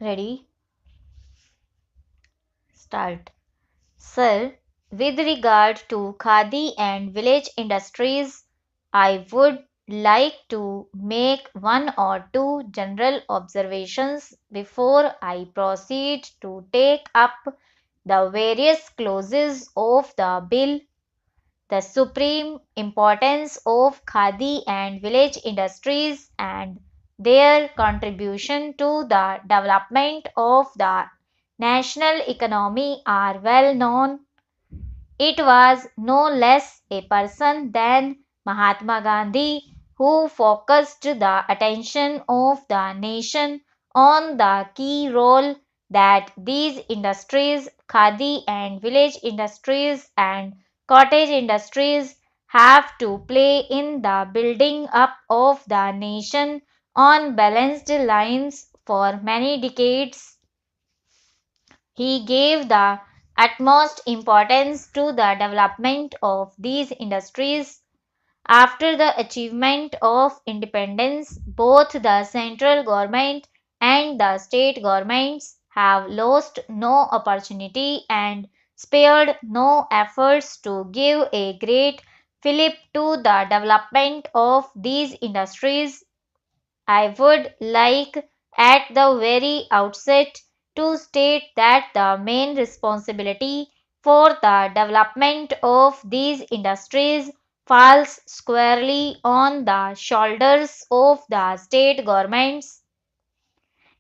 Ready? Start. Sir, with regard to khadi and village industries, I would like to make one or two general observations before I proceed to take up the various clauses of the bill. The supreme importance of khadi and village industries and their contribution to the development of the national economy are well known. It was no less a person than Mahatma Gandhi who focused the attention of the nation on the key role that these industries, khadi and village industries and cottage industries, have to play in the building up of the nation on balanced lines for many decades. He gave the utmost importance to the development of these industries. After the achievement of independence, both the central government and the state governments have lost no opportunity and spared no efforts to give a great fillip to the development of these industries. I would like at the very outset to state that the main responsibility for the development of these industries falls squarely on the shoulders of the state governments.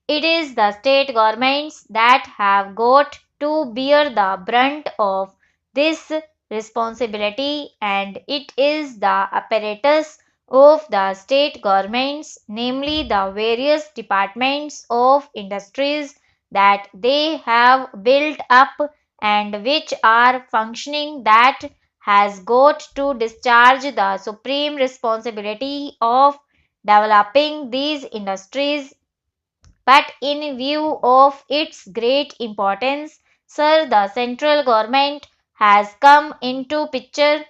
It is the state governments that have got to bear the brunt of this responsibility, and it is the apparatus of the state governments, namely the various departments of industries that they have built up and which are functioning, that has got to discharge the supreme responsibility of developing these industries. But in view of its great importance, sir, the central government has come into picture.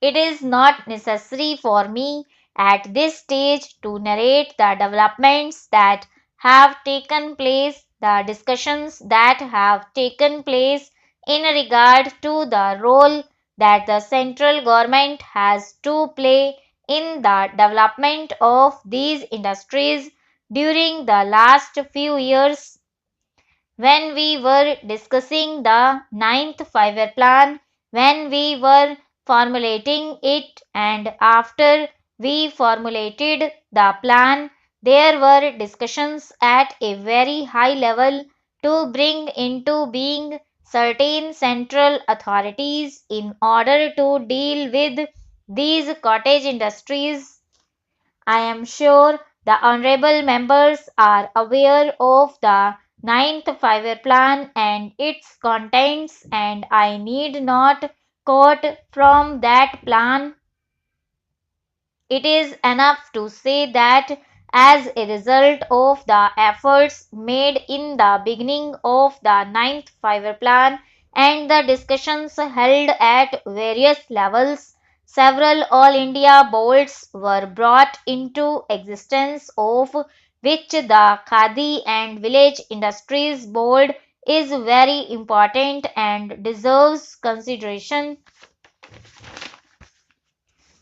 It is not necessary for me at this stage to narrate the developments that have taken place, the discussions that have taken place in regard to the role that the central government has to play in the development of these industries during the last few years. When we were discussing the ninth five-year plan, when we were formulating it, and after we formulated the plan, there were discussions at a very high level to bring into being certain central authorities in order to deal with these cottage industries. I am sure the honorable members are aware of the ninth five-year plan and its contents, and I need not quote from that plan. It is enough to say that as a result of the efforts made in the beginning of the ninth five-year plan and the discussions held at various levels, several All India boards were brought into existence, of which the Khadi and Village Industries Board is very important and deserves consideration.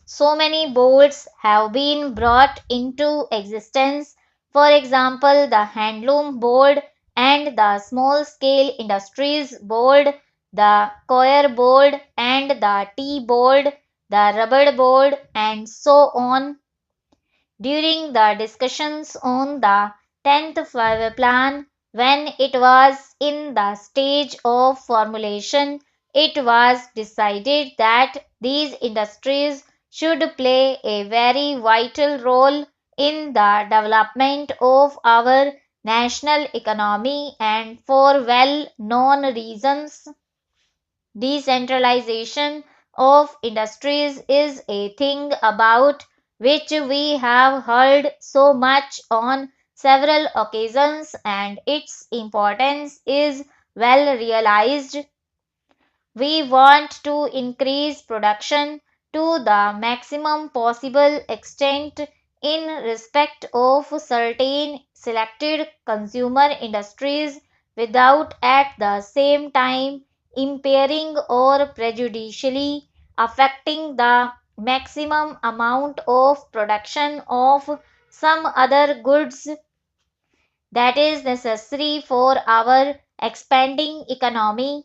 So many boards have been brought into existence. For example, the Handloom Board and the Small Scale Industries Board, the Coir Board and the Tea Board, the Rubber Board, and so on. During the discussions on the 10th Five-Year Plan, when it was in the stage of formulation, it was decided that these industries should play a very vital role in the development of our national economy, and for well known reasons. Decentralization of industries is a thing about which we have heard so much on several occasions, and its importance is well realized. We want to increase production to the maximum possible extent in respect of certain selected consumer industries without at the same time impairing or prejudicially affecting the maximum amount of production of some other goods that is necessary for our expanding economy.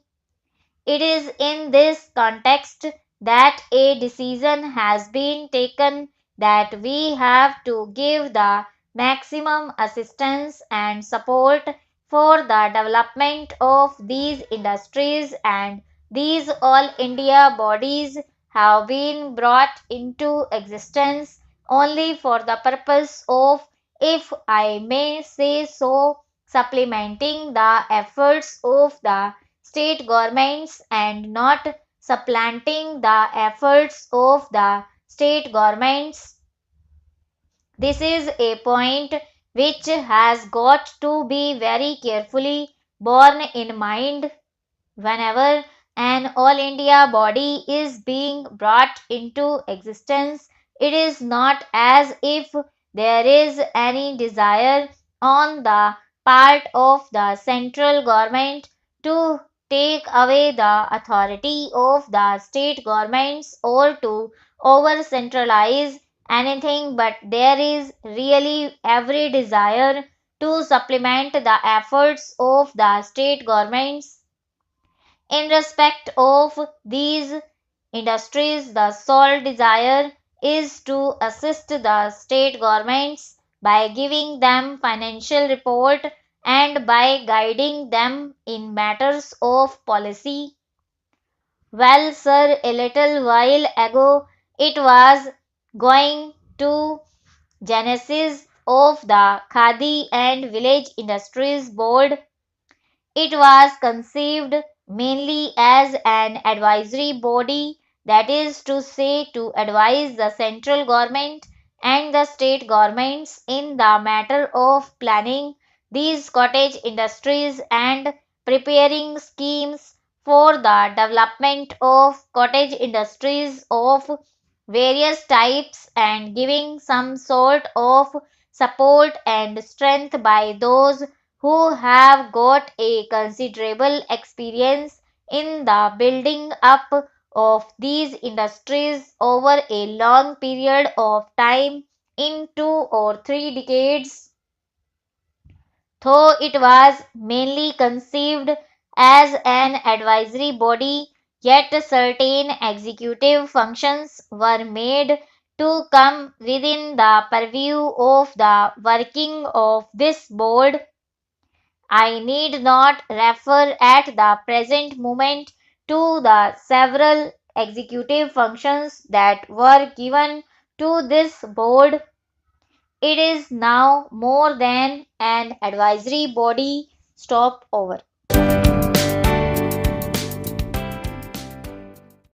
It is in this context that a decision has been taken that we have to give the maximum assistance and support for the development of these industries, and these all India bodies have been brought into existence only for the purpose of, if I may say so, supplementing the efforts of the state governments and not supplanting the efforts of the state governments. This is a point which has got to be very carefully borne in mind whenever an all India body is being brought into existence. It is not as if there is any desire on the part of the central government to take away the authority of the state governments or to over centralize anything, but there is really every desire to supplement the efforts of the state governments in respect of these industries. The sole desire is to assist the state governments by giving them financial support and by guiding them in matters of policy. Well, sir, a little while ago it was going to genesis of the Khadi and Village Industries Board. It was conceived mainly as an advisory body, that is to say, to advise the central government and the state governments in the matter of planning these cottage industries and preparing schemes for the development of cottage industries of various types and giving some sort of support and strength by those who have got a considerable experience in the building up of these industries over a long period of time in 2 or 3 decades. Though it was mainly conceived as an advisory body, yet certain executive functions were made to come within the purview of the working of this board. I need not refer at the present moment to the several executive functions that were given to this board. It is now more than an advisory body. Stop over.